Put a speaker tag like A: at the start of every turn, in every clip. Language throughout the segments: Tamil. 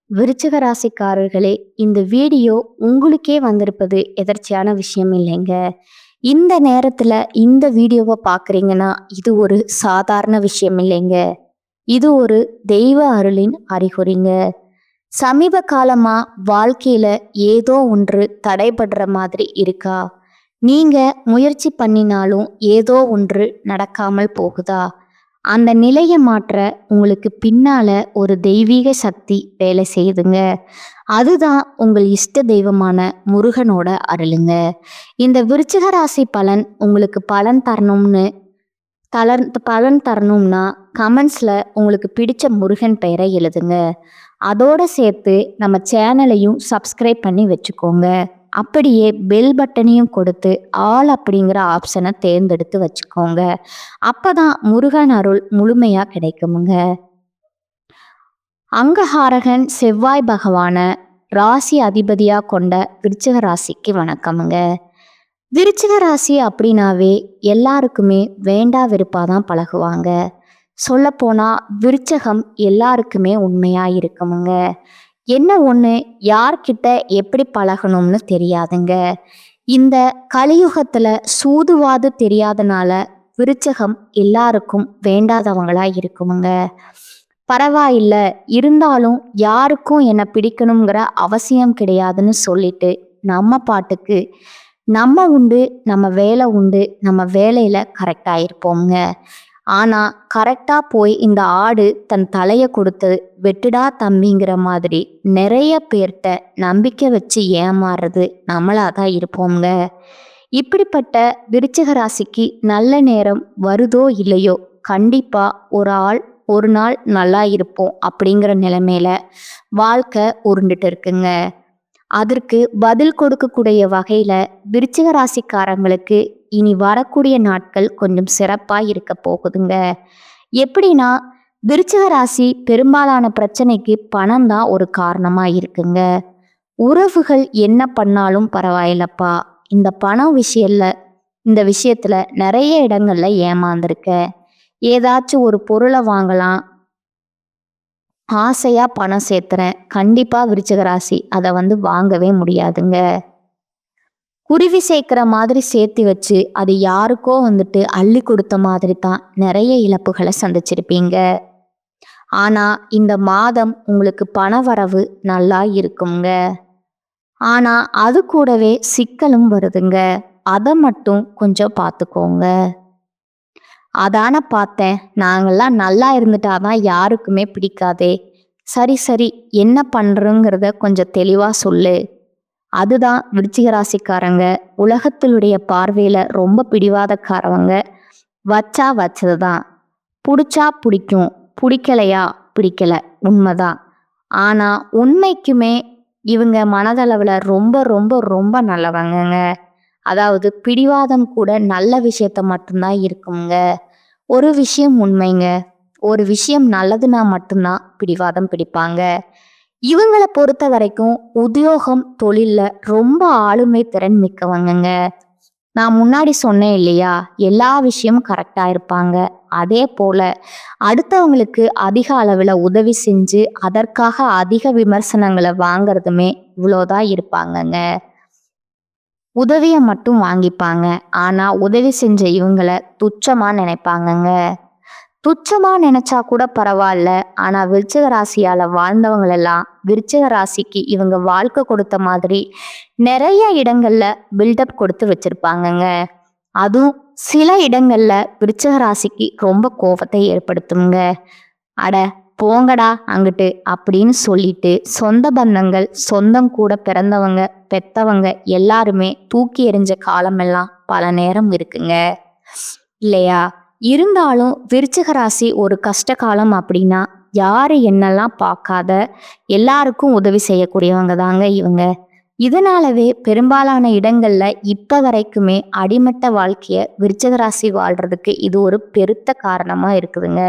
A: விருச்சிக ராசிக்காரர்களே, இந்த வீடியோ உங்களுக்கே வந்திருப்பது எதர்ச்சியான விஷயம் இல்லைங்க. இந்த நேரத்துல இந்த வீடியோவை பார்க்குறீங்கன்னா, இது ஒரு சாதாரண விஷயம் இல்லைங்க. இது ஒரு தெய்வ அருளின் அறிகுறிங்க. சமீப காலமா வாழ்க்கையில ஏதோ ஒன்று தடைபடுற மாதிரி இருக்கா? நீங்க முயற்சி பண்ணினாலும் ஏதோ ஒன்று நடக்காமல் போகுதா? அந்த நிலையை மாற்ற உங்களுக்கு பின்னால ஒரு தெய்வீக சக்தி வேலை செய்யுதுங்க. அதுதான் உங்கள் இஷ்ட தெய்வமான முருகனோட அருளுங்க. இந்த விருச்சிக ராசி பலன் உங்களுக்கு பலன் தரணும்னா கமெண்ட்ஸ்ல உங்களுக்கு பிடிச்ச முருகன் பெயரை எழுதுங்க. அதோட சேர்த்து நம்ம சேனலையும் சப்ஸ்கிரைப் பண்ணி வச்சுக்கோங்க. அப்படியே பெல் பட்டனையும் கொடுத்து ஆல் அப்படிங்கிற ஆப்ஷனை தேர்ந்தெடுத்து வச்சுக்கோங்க. அப்பதான் முருகன் அருள் முழுமையா கிடைக்குமுங்க. அங்கஹாரகன் செவ்வாய் பகவான ராசி அதிபதியா கொண்ட விருச்சிக ராசிக்கு வணக்கமுங்க. விருச்சிக ராசி அப்படின்னாவே எல்லாருக்குமே வேண்டா வெறுப்பாதான் பழகுவாங்க. சொல்லப்போனா விருச்சகம் எல்லாருக்குமே உண்மையா இருக்குமுங்க. என்ன ஒன்று, யார்கிட்ட எப்படி பழகணும்னு தெரியாதுங்க. இந்த கலியுகத்துல சூதுவாது தெரியாதனால விருச்சகம் எல்லாருக்கும் வேண்டாதவங்களா இருக்குமுங்க. பரவாயில்ல, இருந்தாலும் யாருக்கும் என்ன பிடிக்கணுங்கிற அவசியம் கிடையாதுன்னு சொல்லிட்டு நம்ம பாட்டுக்கு நம்ம உண்டு, நம்ம வேலை உண்டு, நம்ம வேலையில கரெக்டா இருப்போம்ங்க. ஆனா கரெக்டா போய் இந்த ஆடு தன் தலையை கொடுத்து வெட்டுடா தம்பிங்கிற மாதிரி நிறைய பேர்கிட்ட நம்பிக்கை வச்சு ஏமாறுறது நம்மளாதான் இருப்போம்ங்க. இப்படிப்பட்ட விருச்சிக ராசிக்கு நல்ல நேரம் வருதோ இல்லையோ, கண்டிப்பா ஒரு நாள் நல்லா இருப்போம் அப்படிங்கிற நிலைமையில வாழ்க்கை உருண்டுட்டு இருக்குங்க. அதற்கு பதில் கொடுக்கக்கூடிய வகையில விருச்சிக ராசிக்காரங்களுக்கு இனி வரக்கூடிய நாட்கள் கொஞ்சம் சிறப்பா இருக்க போகுதுங்க. எப்படின்னா, விருச்சிக ராசி பெரும்பாலான பிரச்சனைக்கு பணம் தான் ஒரு காரணமா இருக்குங்க. உறவுகள் என்ன பண்ணாலும் பரவாயில்லப்பா, இந்த விஷயத்துல நிறைய இடங்கள்ல ஏமாந்துருக்க. ஏதாச்சும் ஒரு பொருளை வாங்கலாம், ஆசையா பணம் சேர்த்துறேன், கண்டிப்பா விருச்சிக ராசி அதை வாங்கவே முடியாதுங்க. குருவி சேர்க்கிற மாதிரி சேர்த்து வச்சு அது யாருக்கோ அள்ளி கொடுத்த மாதிரி தான் நிறைய இழப்புகளை சந்திச்சிருப்பீங்க. ஆனா இந்த மாதம் உங்களுக்கு பண வரவு நல்லா இருக்குங்க. ஆனா அது கூடவே சிக்கலும் வருதுங்க. அதை மட்டும் கொஞ்சம் பார்த்துக்கோங்க. அதான பார்த்தேன், நாங்கள்லாம் நல்லா இருந்துட்டாதான் யாருக்குமே பிடிக்காதே. சரி சரி, என்ன பண்றோங்கிறத கொஞ்சம் தெளிவா சொல்லு. அதுதான் விருச்சிக ராசிக்காரங்க உலகத்தினுடைய பார்வையில ரொம்ப பிடிவாதக்காரவங்க. வச்சா வச்சதுதான், பிடிச்சா பிடிக்கும், பிடிக்கலையா பிடிக்கல, உண்மைதான். ஆனா உண்மைக்குமே இவங்க மனதளவுல ரொம்ப ரொம்ப ரொம்ப நல்லவங்கங்க. அதாவது பிடிவாதம் கூட நல்ல விஷயத்த மட்டும்தான் இருக்குங்க. ஒரு விஷயம் உண்மைங்க, ஒரு விஷயம் நல்லதுன்னா மட்டும்தான் பிடிவாதம் பிடிப்பாங்க. இவங்களை பொறுத்த வரைக்கும் உத்தியோகம் தொழில்ல ரொம்ப ஆளுமை திறன் மிக்கவங்கங்க. நான் முன்னாடி சொன்னேன் இல்லையா, எல்லா விஷயமும் கரெக்டா இருப்பாங்க. அதே போல அடுத்தவங்களுக்கு அதிக அளவுல உதவி செஞ்சு அதற்காக அதிக விமர்சனங்களை வாங்கறதுமே இவ்வளோதான் இருப்பாங்கங்க. உதவியை மட்டும் வாங்கிப்பாங்க. ஆனா உதவி செஞ்ச இவங்களை துச்சமா நினைப்பாங்கங்க. துச்சமா நினைச்சா கூட பரவாயில்ல, ஆனா விருச்சிக ராசியால வாழ்ந்தவங்களெல்லாம் விருச்சிக ராசிக்கு இவங்க வாழ்க்கை கொடுத்த மாதிரி நிறைய இடங்கள்ல பில்டப் கொடுத்து வச்சிருப்பாங்கங்க. அதுவும் சில இடங்கள்ல விருச்சிக ராசிக்கு ரொம்ப கோபத்தை ஏற்படுத்துங்க. அட போங்கடா அங்கிட்டு அப்படின்னு சொல்லிட்டு சொந்த பந்தங்கள், சொந்தம் கூட பிறந்தவங்க பெத்தவங்க எல்லாருமே தூக்கி எறிஞ்ச காலமெல்லாம் பல நேரம் இருக்குங்க இல்லையா? இருந்தாலும் விருச்சிக ராசி ஒரு கஷ்ட காலம் அப்படின்னா யாரு என்னெல்லாம் பார்க்காத எல்லாருக்கும் உதவி செய்யக்கூடியவங்க தாங்க இவங்க. இதனாலவே பெரும்பாலான இடங்கள்ல இப்ப வரைக்குமே அடிமட்ட வாழ்க்கைய விருச்சிக ராசி வாழ்றதுக்கு இது ஒரு பெருத்த காரணமா இருக்குதுங்க.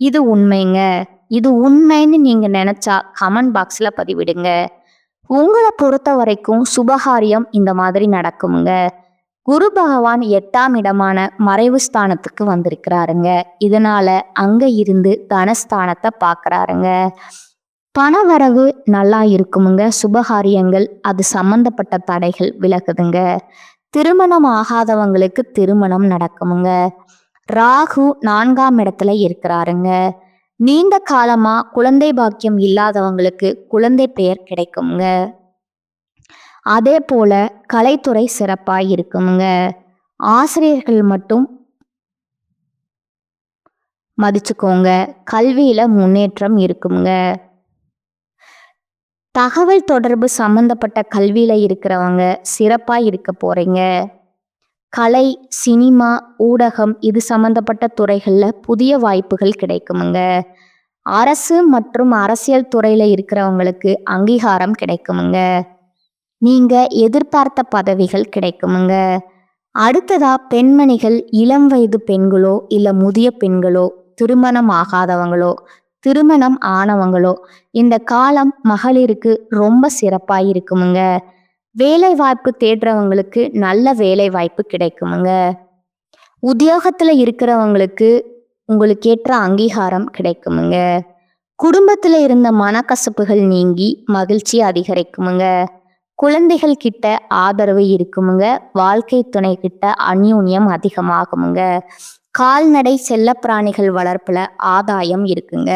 A: இது உண்மைங்க. இது உண்மைன்னு நீங்க நினைச்சா கமெண்ட் பாக்ஸ்ல பதிவிடுங்க. உங்களை பொறுத்த வரைக்கும் சுபகாரியம் இந்த மாதிரி நடக்குமுங்க. குரு பகவான் 8ஆம் இடமான மறைவு ஸ்தானத்துக்கு வந்திருக்கிறாருங்க. இதனால அங்க இருந்து தனஸ்தானத்தை பார்க்கறாருங்க. பணவரவு நல்லா இருக்குமுங்க. சுபகாரியங்கள் அது சம்பந்தப்பட்ட தடைகள் விலகுதுங்க. திருமணம் ஆகாதவங்களுக்கு திருமணம் நடக்குமுங்க. ராகு 4ஆம் இடத்துல இருக்கிறாருங்க. நீண்ட காலமா குழந்தை பாக்கியம் இல்லாதவங்களுக்கு குழந்தை பெயர் கிடைக்குமுங்க. அதே போல கலைத்துறை சிறப்பாய் இருக்குமுங்க. ஆசிரியர்கள் மட்டும் மதிச்சுக்கோங்க. கல்வியில முன்னேற்றம் இருக்குமுங்க. தகவல் தொடர்பு சம்பந்தப்பட்ட கல்வியில இருக்கிறவங்க சிறப்பா இருக்க போறீங்க. கலை, சினிமா, ஊடகம் இது சம்பந்தப்பட்ட துறைகள்ல புதிய வாய்ப்புகள் கிடைக்குமுங்க. அரசு மற்றும் அரசியல் துறையில இருக்கிறவங்களுக்கு அங்கீகாரம் கிடைக்குமுங்க. நீங்க எதிர்பார்த்த பதவிகள் கிடைக்குமுங்க. அடுத்ததா பெண்மணிகள், இளம் வயது பெண்களோ இல்ல முதிய பெண்களோ, திருமணம் ஆகாதவங்களோ, திருமணம் ஆனவங்களோ, இந்த காலம் மகளிருக்கு ரொம்ப சிறப்பாய் இருக்குமுங்க. வேலை வாய்ப்பு தேடுறவங்களுக்கு நல்ல வேலை வாய்ப்பு கிடைக்குமுங்க. உத்தியோகத்துல இருக்கிறவங்களுக்கு உங்களுக்கு ஏற்ற அங்கீகாரம் கிடைக்குமுங்க. குடும்பத்துல இருந்த மனக்கசப்புகள் நீங்கி மகிழ்ச்சி அதிகரிக்குமுங்க. குழந்தைகள் கிட்ட ஆதரவு இருக்குமுங்க. வாழ்க்கை துணை கிட்ட அந்யோன்யம் அதிகமாகுமுங்க. கால்நடை செல்லப்பிராணிகள் வளர்ப்புல ஆதாயம் இருக்குங்க.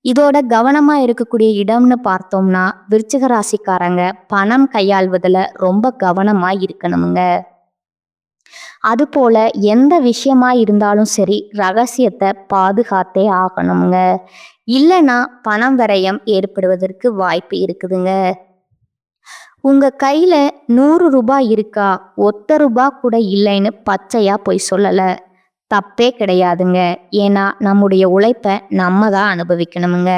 A: இதோட கவனமா இருக்கக்கூடிய இடம்னு பார்த்தோம்னா விருச்சிக ராசிக்காரங்க பணம் கையாள்வதுல ரொம்ப கவனமா இருக்கணுமுங்க. அதுபோல எந்த விஷயமா இருந்தாலும் சரி ரகசியத்தை பாதுகாத்தே ஆகணுமுங்க. இல்லைன்னா பணம் விரயம் ஏற்படுவதற்கு வாய்ப்பு இருக்குதுங்க. உங்க கையில 100 ரூபாய் இருக்கா, ஒத்த ரூபாய் கூட இல்லைன்னு பச்சையா போய் சொல்லல. தப்பே கிடையாதுங்க. ஏன்னா நம்முடைய உழைப்பை நம்ம தான் அனுபவிக்கணுமுங்க.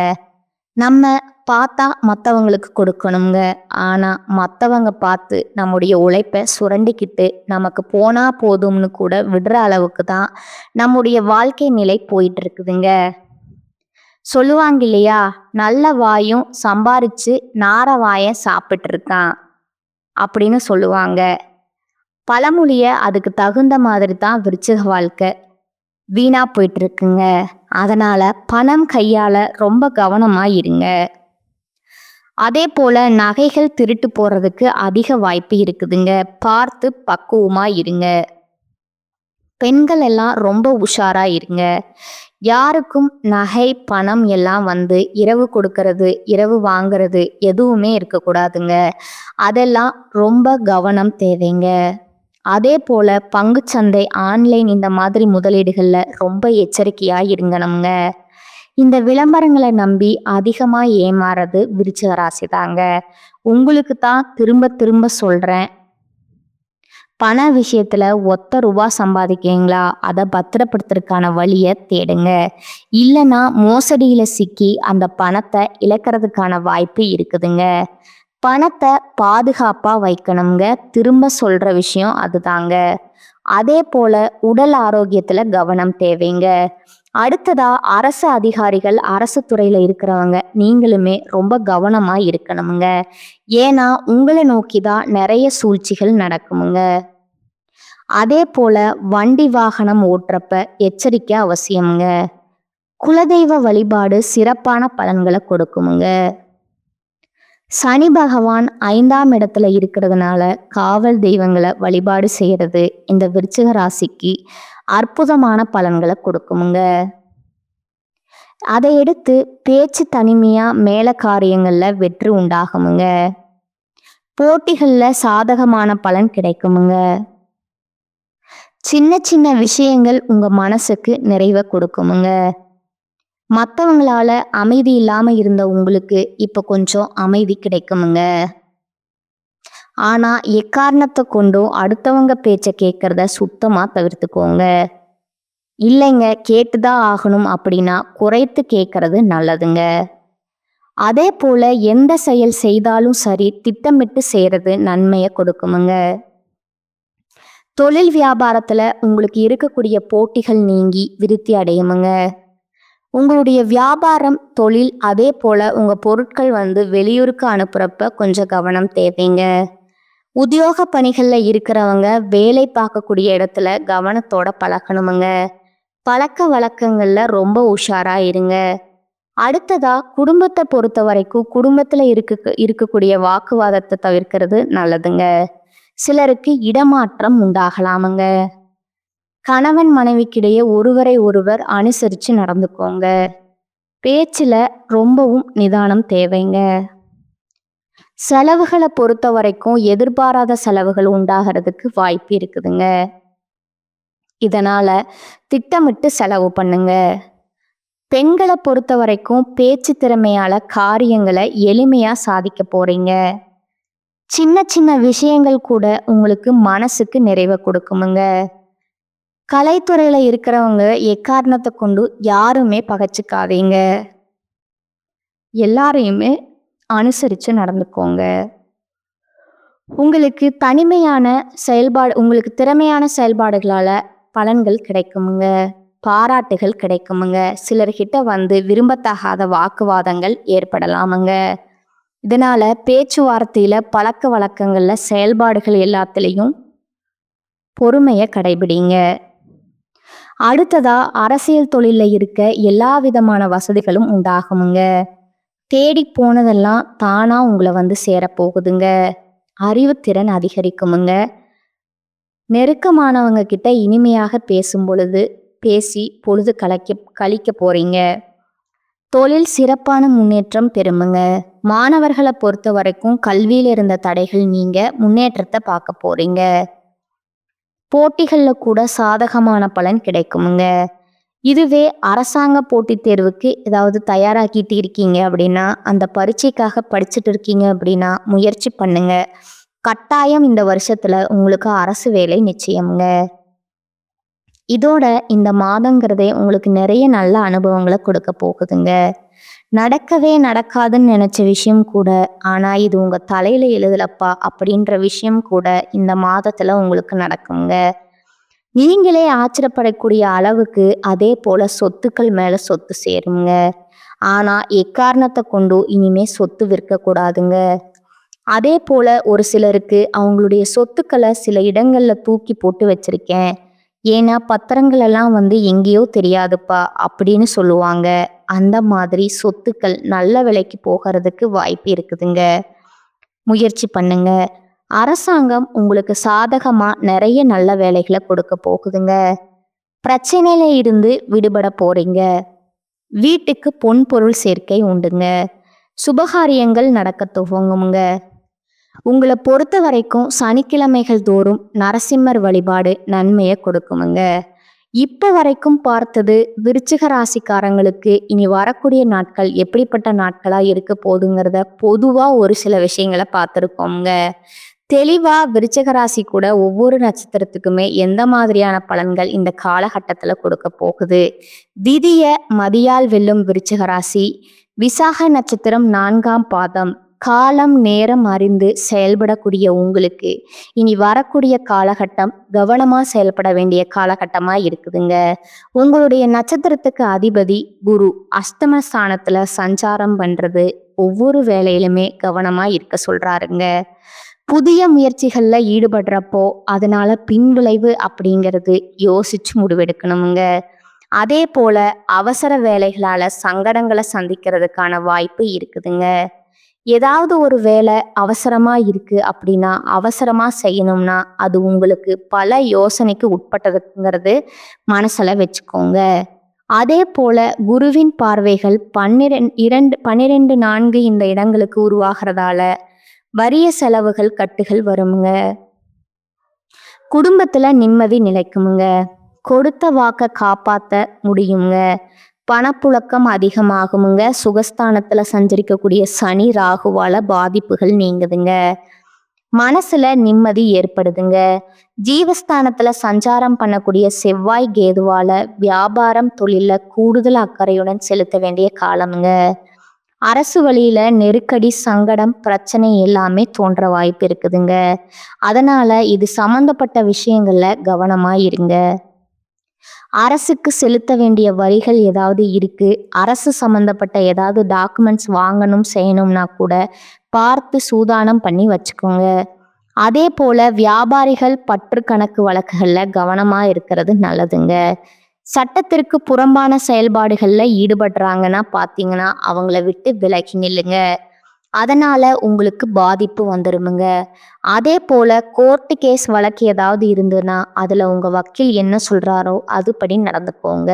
A: நம்ம பார்த்தா மற்றவங்களுக்கு கொடுக்கணுங்க. ஆனா மற்றவங்க பார்த்து நம்முடைய உழைப்பை சுரண்டிக்கிட்டு நமக்கு போனா போதும்னு கூட விடுற அளவுக்கு தான் நம்முடைய வாழ்க்கை நிலை போயிட்டு இருக்குதுங்க. சொல்லுவாங்க இல்லையா, நல்ல வாயும் சம்பாரிச்சு நார வாயை சாப்பிட்டு இருக்கான் அப்படின்னு சொல்லுவாங்க. பழமொழிய அதுக்கு தகுந்த மாதிரி தான் விருச்சிக வாழ்க்கை வீணா போயிட்டு இருக்குங்க. அதனால பணம் கையால ரொம்ப கவனமா இருங்க. அதே போல நகைகள் திருட்டு போறதுக்கு அதிக வாய்ப்பு இருக்குதுங்க. பார்த்து பக்குவமா இருங்க. பெண்கள் எல்லாம் ரொம்ப உஷாரா இருங்க. யாருக்கும் நகை பணம் எல்லாம் வந்து இரவு கொடுக்கறது இரவு வாங்குறது எதுவுமே இருக்கக்கூடாதுங்க. அதெல்லாம் ரொம்ப கவனம் தேவைங்க. அதே போல பங்குச்சந்தை, ஆன்லைன் இந்த மாதிரி முதலீடுகள்ல ரொம்ப எச்சரிக்கையா இருங்கணுங்க. இந்த விளம்பரங்களை நம்பி அதிகமா ஏமாறது விருச்சிக ராசி தாங்க. உங்களுக்கு தான் திரும்ப திரும்ப சொல்றேன், பண விஷயத்துல ஒத்த ரூபா சம்பாதிக்கீங்களா, அதை பத்திரப்படுத்துறதுக்கான வழியை தேடுங்க. இல்லைன்னா மோசடியில சிக்கி அந்த பணத்தை இழக்கிறதுக்கான வாய்ப்பு இருக்குதுங்க. பணத்தை பாதுகாப்பா வைக்கணுங்க. திரும்ப சொல்ற விஷயம் அதுதாங்க. அதே போல உடல் ஆரோக்கியத்துல கவனம் தேவைங்க. அடுத்ததா அரசு அதிகாரிகள், அரசு துறையில இருக்கிறவங்க நீங்களுமே ரொம்ப கவனமா இருக்கணுமுங்க. ஏன்னா உங்களை நோக்கிதான் நிறைய சூழ்ச்சிகள் நடக்குமுங்க. அதே போல வண்டி வாகனம் ஓட்டுறப்ப எச்சரிக்கை அவசியமுங்க. குலதெய்வ வழிபாடு சிறப்பான பலன்களை கொடுக்குமுங்க. சனி பகவான் 5ஆம் இடத்துல இருக்கிறதுனால காவல் தெய்வங்களை வழிபாடு செய்யறது இந்த விருச்சிக ராசிக்கு அற்புதமான பலன்களை கொடுக்குமுங்க. அதை எடுத்து பேச்சு தனிமையா மேல காரியங்கள்ல வெற்றி உண்டாகுமுங்க. போட்டிகள்ல சாதகமான பலன் கிடைக்குமுங்க. சின்ன சின்ன விஷயங்கள் உங்க மனசுக்கு நிறைவை கொடுக்குமுங்க. மற்றவங்களால அமைதி இல்லாம இருந்த உங்களுக்கு இப்ப கொஞ்சம் அமைதி கிடைக்குமுங்க. ஆனா எக்காரணத்தை கொண்டும் அடுத்தவங்க பேச்ச கேட்கறத சுத்தமா தவிர்த்துக்கோங்க. இல்லைங்க கேட்டுதான் ஆகணும் அப்படின்னா குறைத்து கேட்கறது நல்லதுங்க. அதே போல எந்த செயல் செய்தாலும் சரி திட்டமிட்டு செய்யறது நன்மையை கொடுக்குமுங்க. தொழில் வியாபாரத்துல உங்களுக்கு இருக்கக்கூடிய போட்டிகள் நீங்கி விருத்தி அடையுமுங்க. உங்களுடைய வியாபாரம், தொழில் அதே போல உங்க பொருட்கள் வந்து வெளியூருக்கு அனுப்புறப்ப கொஞ்சம் கவனம் தேவைங்க. உத்தியோக பணிகள்ல இருக்கிறவங்க வேலை பார்க்கக்கூடிய இடத்துல கவனத்தோட பழகணுமுங்க. பழக்க வழக்கங்கள்ல ரொம்ப உஷாரா இருங்க. அடுத்ததா குடும்பத்தை பொறுத்த வரைக்கும் குடும்பத்துல இருக்கக்கூடிய வாக்குவாதத்தை தவிர்க்கிறது நல்லதுங்க. சிலருக்கு இடமாற்றம் உண்டாகலாமுங்க. கணவன் மனைவிக்கிடையே ஒருவரை ஒருவர் அனுசரிச்சு நடந்துக்கோங்க. பேச்சுல ரொம்பவும் நிதானம் தேவைங்க. செலவுகளை பொறுத்த வரைக்கும் எதிர்பாராத செலவுகள் உண்டாகிறதுக்கு வாய்ப்பு இருக்குதுங்க. இதனால திட்டமிட்டு செலவு பண்ணுங்க. பெண்களை பொறுத்த வரைக்கும் பேச்சு திறமையால காரியங்களை எளிமையா சாதிக்க போறீங்க. சின்ன சின்ன விஷயங்கள் கூட உங்களுக்கு மனசுக்கு நிறைவை கொடுக்குமுங்க. கலைத்துறையில இருக்கிறவங்க எக்காரணத்தை கொண்டு யாருமே பகைச்சிக்காதீங்க. எல்லாரையுமே அனுசரிச்சு நடந்துக்கோங்க. உங்களுக்கு திறமையான செயல்பாடுகளால பலன்கள் கிடைக்குமுங்க. பாராட்டுகள் கிடைக்குமுங்க. சிலர்கிட்ட வந்து விரும்பத்தகாத வாக்குவாதங்கள் ஏற்படலாமுங்க. இதனால பேச்சுவார்த்தையில பழக்க வழக்கங்கள்ல செயல்பாடுகள் எல்லாத்துலேயும் பொறுமையை கடைபிடிங்க. அடுத்ததா அரசியல் தொழில இருக்க எல்லா விதமான வசதிகளும் உண்டாகுமுங்க. தேடி போனதெல்லாம் தானா உங்களை வந்து சேரப்போகுதுங்க. அறிவுத்திறன் அதிகரிக்குமுங்க. நெருக்கமானவங்க கிட்ட இனிமையாக பேசி பொழுது கழிக்க போறீங்க. தொழில் சிறப்பான முன்னேற்றம் பெறுமுங்க. மாணவர்களை பொறுத்த வரைக்கும் கல்வியில இருந்த தடைகள் நீங்க முன்னேற்றத்தை பார்க்க போறீங்க. போட்டிகளில் கூட சாதகமான பலன் கிடைக்குமுங்க. இதுவே அரசாங்க போட்டித் தேர்வுக்கு ஏதாவது தயாராக்கிட்டு இருக்கீங்க அப்படின்னா, அந்த பரீட்சைக்காக படிச்சுட்டு இருக்கீங்க அப்படின்னா முயற்சி பண்ணுங்க. கட்டாயம் இந்த வருஷத்துல உங்களுக்கு அரசு வேலை நிச்சயம்ங்க. இதோட இந்த மாதங்கிறதே உங்களுக்கு நிறைய நல்ல அனுபவங்களை கொடுக்க போகுதுங்க. நடக்கவே நடக்காதுன்னு நினைச்ச விஷயம் கூட, ஆனா இது உங்க தலையில எழுதலப்பா அப்படின்ற விஷயம் கூட இந்த மாதத்துல உங்களுக்கு நடக்குங்க. நீங்களே ஆச்சரியப்படக்கூடிய அளவுக்கு அதே போல சொத்துக்கள் மேல சொத்து சேருங்க. ஆனா எக்காரணத்தை கொண்டு இனிமே சொத்து விற்கக்கூடாதுங்க. அதே போல ஒரு சிலருக்கு அவங்களுடைய சொத்துக்களை சில இடங்கள்ல தூக்கி போட்டு வச்சிருக்கேன், ஏன்னா பத்திரங்கள் எல்லாம் வந்து எங்கேயோ தெரியாதுப்பா அப்படின்னு சொல்லுவாங்க. அந்த மாதிரி சொத்துக்கள் நல்ல விலைக்கு போகிறதுக்கு வாய்ப்பு இருக்குதுங்க. முயற்சி பண்ணுங்க. அரசாங்கம் உங்களுக்கு சாதகமா நிறைய நல்ல வேலைகளை கொடுக்க போகுதுங்க. பிரச்சனையில இருந்து விடுபட போறீங்க. வீட்டுக்கு பொன் பொருள் சேர்க்கை உண்டுங்க. சுபகாரியங்கள் நடக்க துவங்குங்க. உங்களை பொறுத்த வரைக்கும் சனிக்கிழமைகள் தோறும் நரசிம்மர் வழிபாடு நன்மையை கொடுக்குமுங்க. இப்போ வரைக்கும் பார்த்தது விருச்சிக ராசிக்காரங்களுக்கு இனி வரக்கூடிய நாட்கள் எப்படிப்பட்ட நாட்களாக இருக்க போகுதுங்கிறத பொதுவாக ஒரு சில விஷயங்களை பார்த்துருக்கோங்க. தெளிவாக விருச்சிக ராசி கூட ஒவ்வொரு நட்சத்திரத்துக்குமே எந்த மாதிரியான பலன்கள் இந்த காலகட்டத்தில் கொடுக்க போகுது. விதிய மதியால் வெல்லும் விருச்சிக ராசி. விசாக நட்சத்திரம் 4ஆம் பாதம். காலம் நேரம் அறிந்து செயல்படக்கூடிய உங்களுக்கு இனி வரக்கூடிய காலகட்டம் கவனமாக செயல்பட வேண்டிய காலகட்டமாக இருக்குதுங்க. உங்களுடைய நட்சத்திரத்துக்கு அதிபதி குரு அஷ்டம ஸ்தானத்தில் சஞ்சாரம் பண்ணுறது ஒவ்வொரு வேலையிலுமே கவனமாக இருக்க சொல்கிறாருங்க. புதிய முயற்சிகளில் ஈடுபடுறப்போ அதனால பின்விளைவு அப்படிங்கிறது யோசிச்சு முடிவெடுக்கணுங்க. அதே போல அவசர வேலைகளால் சங்கடங்களை சந்திக்கிறதுக்கான வாய்ப்பு இருக்குதுங்க. ஏதாவது ஒரு வேலை அவசரமாக இருக்குது அப்படின்னா அவசரமாக செய்யணும்னா அது உங்களுக்கு பல யோசனைக்கு உட்பட்டதுங்கிறது மனசில் வச்சுக்கோங்க. அதே போல குருவின் பார்வைகள் 12 இந்த இடங்களுக்கு உருவாகிறதால வறிய செலவுகள் கட்டுகள் வருமுங்க. குடும்பத்தில் நிம்மதி நிலைக்குமுங்க. கொடுத்த வாக்கை காப்பாற்ற முடியுங்க. பணப்புழக்கம் அதிகமாகுமுங்க. சுகஸ்தானத்தில் சஞ்சரிக்கக்கூடிய சனி ராகுவால பாதிப்புகள் நீங்குதுங்க. மனசுல நிம்மதி ஏற்படுதுங்க. ஜீவஸ்தானத்துல சஞ்சாரம் பண்ணக்கூடிய செவ்வாய் கேதுவால வியாபாரம் தொழில கூடுதல் அக்கறையுடன் செலுத்த வேண்டிய காலமுங்க. அரசு வழியில நெருக்கடி சங்கடம் பிரச்சனை எல்லாமே தோன்ற வாய்ப்பு இருக்குதுங்க. அதனால இது சம்பந்தப்பட்ட விஷயங்கள்ல கவனமா இருங்க. அரசுக்கு செலுத்த வேண்டிய வரிகள் ஏதாவது இருக்கு, அரசு சம்பந்தப்பட்ட ஏதாவது டாக்குமெண்ட்ஸ் வாங்கணும் செய்யணும்னா கூட பார்த்து சூதானம் பண்ணி வச்சுக்கோங்க. அதே போல வியாபாரிகள் பற்று கணக்கு வழக்குகள்ல கவனமா இருக்கிறது நல்லதுங்க. சட்டத்திற்கு புறம்பான செயல்பாடுகள்ல ஈடுபடுறாங்கன்னா பாத்தீங்கன்னா அவங்கள விட்டு விலகி நில்லுங்க. அதனால உங்களுக்கு பாதிப்பு வந்துருமுங்க. அதே போல கோர்ட்டு கேஸ் வழக்கு ஏதாவது இருந்ததுன்னா அதுல உங்க வக்கீல் என்ன சொல்றாரோ அதுபடி நடந்துக்கோங்க.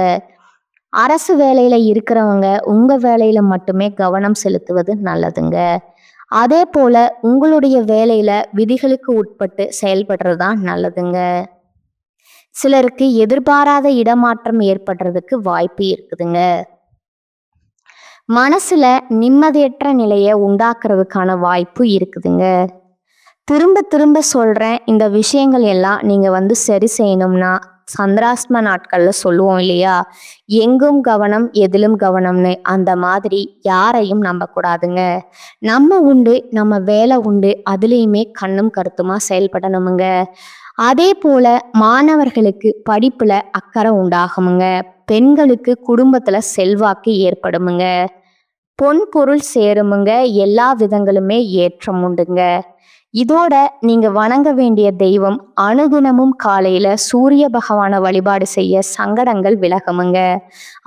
A: அரசு வேலையில இருக்கிறவங்க உங்க வேலையில மட்டுமே கவனம் செலுத்துவது நல்லதுங்க. அதே போல உங்களுடைய வேலையில விதிகளுக்கு உட்பட்டு செயல்படுறது தான் நல்லதுங்க. சிலருக்கு எதிர்பாராத இடமாற்றம் ஏற்படுறதுக்கு வாய்ப்பு இருக்குதுங்க. மனசுல நிம்மதியற்ற நிலையை உண்டாக்குறதுக்கான வாய்ப்பு இருக்குதுங்க. திரும்ப திரும்ப சொல்றேன், இந்த விஷயங்கள் எல்லாம் நீங்க சரி செய்யணும்னா சந்திராஷ்டம நாட்கள்ல சொல்லுவோம் இல்லையா, எங்கும் கவனம் எதிலும் கவனம்னு. அந்த மாதிரி யாரையும் நம்பக்கூடாதுங்க. நம்ம உண்டு, நம்ம வேலை உண்டு, அதுலேயுமே கண்ணும் கருத்துமா செயல்படணுமுங்க. அதே போல மாணவர்களுக்கு படிப்புல அக்கறை உண்டாகுமுங்க. பெண்களுக்கு குடும்பத்துல செல்வாக்கு ஏற்படுமுங்க. பொன் பொருள் சேருமுங்க. எல்லா விதங்களுமே ஏற்றம் உண்டுங்க. இதோட நீங்க வணங்க வேண்டிய தெய்வம், அனுதினமும் காலையில சூரிய பகவான வழிபாடு செய்ய சங்கடங்கள் விலகுமுங்க.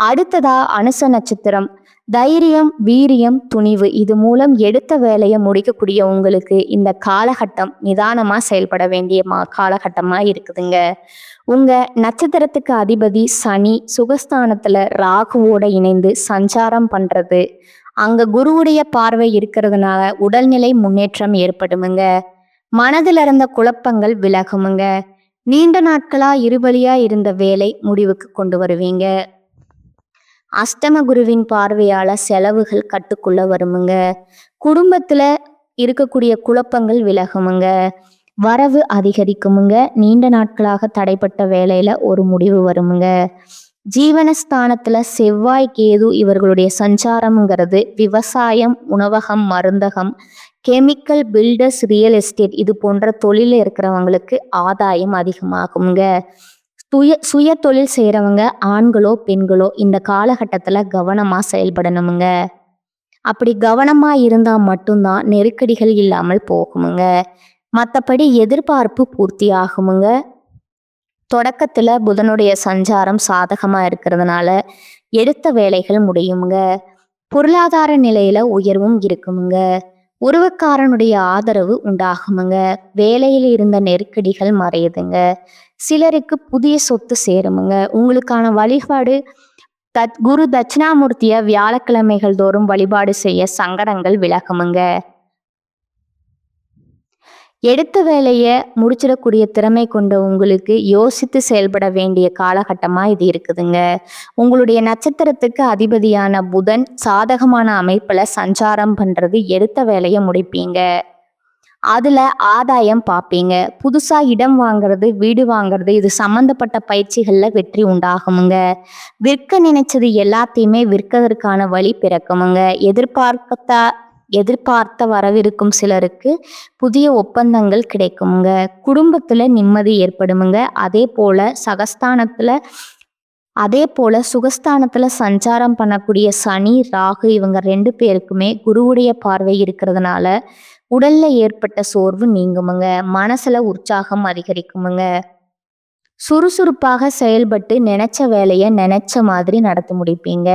A: அடுத்ததா அனுச நட்சத்திரம். தைரியம், வீரியம், துணிவு இது மூலம் எடுத்த வேலையை முடிக்கக்கூடிய உங்களுக்கு இந்த காலகட்டம் நிதானமா செயல்பட வேண்டிய காலகட்டமா இருக்குதுங்க. உங்க நட்சத்திரத்துக்கு அதிபதி சனி சுகஸ்தானத்துல ராகுவோட இணைந்து சஞ்சாரம் பண்றது, அங்க குருவுடைய பார்வை இருக்கிறதுனால உடல்நிலை முன்னேற்றம் ஏற்படுமுங்க. மனதில் இருந்த குழப்பங்கள் விலகுமுங்க. நீண்ட நாட்களா இருபலியா இருந்த வேலை முடிவுக்கு கொண்டு வருவீங்க. அஷ்டம குருவின் பார்வையால செலவுகள் கட்டுக்குள்ள வருமுங்க. குடும்பத்துல இருக்கக்கூடிய குழப்பங்கள் விலகுமுங்க. வரவு அதிகரிக்குமுங்க. நீண்ட நாட்களாக தடைப்பட்ட வேலையில ஒரு முடிவு வருமுங்க. ஜீவனஸ்தானத்துல செவ்வாய் கேது இவர்களுடைய சஞ்சாரம்ங்கிறது விவசாயம், உணவகம், மருந்தகம், கெமிக்கல், பில்டர்ஸ், ரியல் எஸ்டேட் இது போன்ற தொழில இருக்கிறவங்களுக்கு ஆதாயம் அதிகமாகுங்க. சுய தொழில் செய்கிறவங்க ஆண்களோ பெண்களோ இந்த காலகட்டத்தில் கவனமாக செயல்படணுமுங்க. அப்படி கவனமாக இருந்தால் மட்டும்தான் நெருக்கடிகள் இல்லாமல் போகுமுங்க. மற்றபடி எதிர்பார்ப்பு பூர்த்தி ஆகுமுங்க. தொடக்கத்தில் புதனுடைய சஞ்சாரம் சாதகமாக இருக்கிறதுனால எடுத்த வேலைகள் முடியுங்க. பொருளாதார நிலையில உயர்வும் இருக்குமுங்க. உறவுக்காரனுடைய ஆதரவு உண்டாகுமுங்க. வேலையில் இருந்த நெருக்கடிகள் மறையுதுங்க. சிலருக்கு புதிய சொத்து சேருமுங்க. உங்களுக்கான வழிபாடு குரு தட்சிணாமூர்த்திய வியாழக்கிழமைகள் தோறும் வழிபாடு செய்ய சங்கடங்கள் விலகுமுங்க. எடுத்த வேலையை முடிச்சிடக்கூடிய திறமை கொண்ட உங்களுக்கு யோசித்து செயல்பட வேண்டிய காலகட்டமா இது இருக்குதுங்க. உங்களுடைய நட்சத்திரத்துக்கு அதிபதியான புதன் சாதகமான அமைப்புல சஞ்சாரம் பண்றது எடுத்த வேலையை முடிப்பீங்க. அதுல ஆதாயம் பார்ப்பீங்க. புதுசா இடம் வாங்குறது, வீடு வாங்குறது இது சம்பந்தப்பட்ட பயிற்சிகள்ல வெற்றி உண்டாகுமுங்க. விற்க நினைச்சது எல்லாத்தையுமே விற்கதற்கான வழி பிறக்குமுங்க. எதிர்பார்த்த வரவிருக்கும் சிலருக்கு புதிய ஒப்பந்தங்கள் கிடைக்குமுங்க. குடும்பத்துல நிம்மதி ஏற்படுமுங்க. அதே போல சுகஸ்தானத்துல சஞ்சாரம் பண்ணக்கூடிய சனி, ராகு இவங்க 2 பேருக்குமே குருவுடைய பார்வை இருக்கிறதுனால உடல்ல ஏற்பட்ட சோர்வு நீங்குமுங்க. மனசுல உற்சாகம் அதிகரிக்குமுங்க. சுறுசுறுப்பாக செயல்பட்டு நினைச்ச வேலையை நினைச்ச மாதிரி நடத்தி முடிப்பீங்க.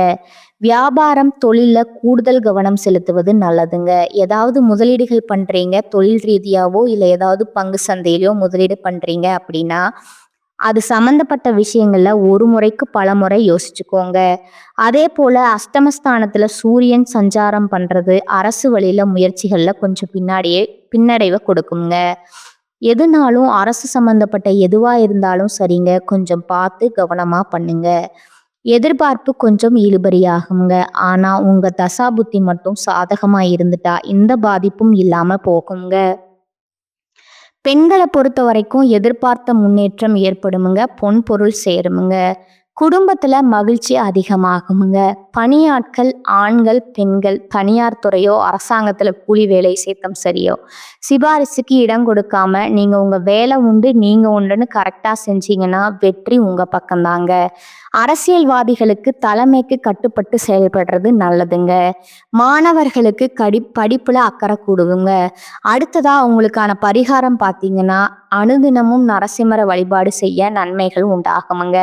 A: வியாபாரம், தொழில கூடுதல் கவனம் செலுத்துவது நல்லதுங்க. ஏதாவது முதலீடுகள் பண்றீங்க, தொழில் ரீதியாவோ இல்லை ஏதாவது பங்கு சந்தையிலையோ முதலீடு பண்றீங்க அப்படின்னா அது சம்பந்தப்பட்ட விஷயங்கள்ல ஒரு முறைக்கு பல முறை யோசிச்சுக்கோங்க. அதே போல அஷ்டமஸ்தானத்துல சூரியன் சஞ்சாரம் பண்றது அரசு வழியில முயற்சிகள்ல கொஞ்சம் பின்னடைவை கொடுக்குங்க. எதுனாலும் அரசு சம்பந்தப்பட்ட எதுவா இருந்தாலும் சரிங்க, கொஞ்சம் பார்த்து கவனமா பண்ணுங்க. எதிர்பார்ப்பு கொஞ்சம் இழுபறியாகுங்க. ஆனா உங்க தசாபுத்தி மட்டும் சாதகமா இருந்துட்டா இந்த பாதிப்பும் இல்லாம போகுங்க. பெண்களை பொறுத்த வரைக்கும் எதிர்பார்த்த முன்னேற்றம் ஏற்படுமுங்க. பொன் பொருள் சேருமுங்க. குடும்பத்துல மகிழ்ச்சி அதிகமாகுமுங்க. பணியாட்கள் ஆண்கள் பெண்கள் தனியார் துறையோ அரசாங்கத்துல கூலி வேலை சேர்த்தம் சரியோ சிபாரிசுக்கு இடம் கொடுக்காம நீங்க உங்க வேலை உண்டு நீங்க உண்டுன்னு கரெக்டா செஞ்சீங்கன்னா வெற்றி உங்க பக்கம்தாங்க. அரசியல்வாதிகளுக்கு தலைமைக்கு கட்டுப்பட்டு செயல்படுறது நல்லதுங்க. மாணவர்களுக்கு படிப்புல அக்கறை கூடுதுங்க. அடுத்ததா உங்களுக்கான பரிகாரம் பார்த்தீங்கன்னா அனுதினமும் நரசிம்மர வழிபாடு செய்ய நன்மைகள் உண்டாகுமுங்க.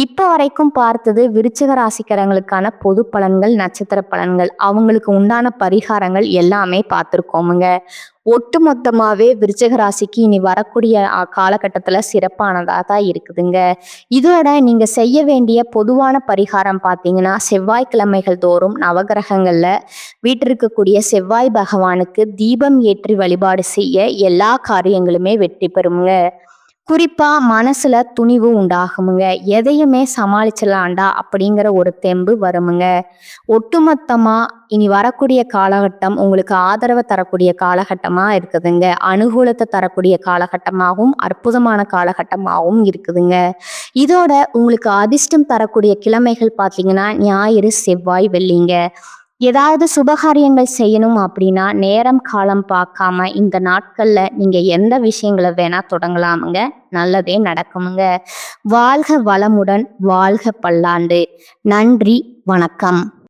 A: இப்ப இப்போ வரைக்கும் பார்த்தது விருச்சிக ராசிக்காரங்களுக்கான பொது பலன்கள், நட்சத்திர பலன்கள், அவங்களுக்கு உண்டான பரிகாரங்கள் எல்லாமே பார்த்துருக்கோமுங்க. ஒட்டு மொத்தமாவே விருச்சிக ராசிக்கு இனி வரக்கூடிய காலகட்டத்துல சிறப்பானதா தான் இருக்குதுங்க. இதோட நீங்க செய்ய வேண்டிய பொதுவான பரிகாரம் பார்த்தீங்கன்னா, செவ்வாய்க்கிழமைகள் தோறும் நவகிரகங்கள்ல வீற்றிருக்கக்கூடிய செவ்வாய் பகவானுக்கு தீபம் ஏற்றி வழிபாடு செய்ய எல்லா காரியங்களுமே வெற்றி பெறுமுங்க. குறிப்பா மனசுல துணிவு உண்டாகுமுங்க. எதையுமே சமாளிச்சிடலாம்டா அப்படிங்கிற ஒரு தெம்பு வருமுங்க. ஒட்டுமொத்தமா இனி வரக்கூடிய காலகட்டம் உங்களுக்கு ஆதரவை தரக்கூடிய காலகட்டமா இருக்குதுங்க. அனுகூலத்தை தரக்கூடிய காலகட்டமாகவும் அற்புதமான காலகட்டமாகவும் இருக்குதுங்க. இதோட உங்களுக்கு அதிர்ஷ்டம் தரக்கூடிய கிழமைகள் பார்த்தீங்கன்னா ஞாயிறு, செவ்வாய், வெள்ளிங்க. ஏதாவது சுபகாரியங்கள் செய்யணும் அப்படின்னா நேரம் காலம் பார்க்காம இந்த நாட்கள்ல நீங்க எந்த விஷயங்களை வேணா தொடங்கலாமுங்க. நல்லதே நடக்குமுங்க. வாழ்க வளமுடன், வாழ்க பல்லாண்டு. நன்றி, வணக்கம்.